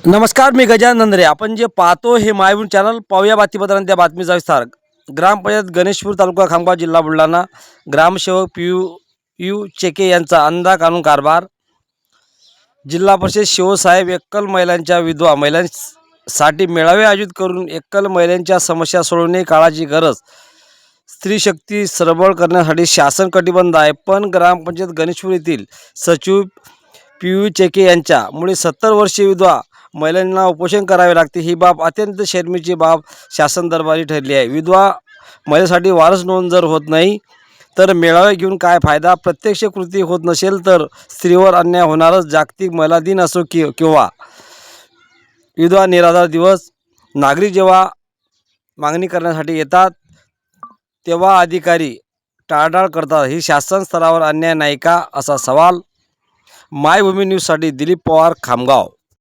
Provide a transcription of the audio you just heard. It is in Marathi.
नमस्कार, मी गजानन नंदरे. आपण जे पाहतो हे मायबून चॅनल. पाहूया बातमीपत्रांत त्या बातमीचा विस्तार. ग्रामपंचायत गणेशपूर, तालुका खामगाव, जिल्हा बुलढाणा. ग्रामसेवक पी यू चेके यांचा अंधा कानून कारभार. जिल्हा परिषद शिवसाहेब एकल महिलांच्या विधवा महिलांसाठी मेळावे आयोजित करून एकल महिलांच्या समस्या सोडवणे काळाची गरज. स्त्री शक्ती सबळ करण्यासाठी शासन कटिबद्ध आहे, पण ग्रामपंचायत गणेशपूर येथील सचिव पी.यू. चेके यांच्यामुळे 70 वर्षीय विधवा महिलांना उपोषण करावे लागते. ही बाब अत्यंत शर्मेची बाब शासन दरबारी ठरली आहे. विधवा महिलेसाठी वारस नोंद जर होत नाही तर मेळावे घेऊन काय फायदा? प्रत्यक्ष कृती होत नसेल तर स्त्रीवर अन्याय होणारच. जागतिक महिला दिन असो किंवा विधवा निराधार दिवस, नागरिक जेव्हा मागणी करण्यासाठी येतात तेव्हा अधिकारी टाळाटाळ करतात. ही शासन स्तरावर अन्याय नाही का, असा सवाल. मायभूमी न्यूजसाठी दिलीप पवार, खामगाव.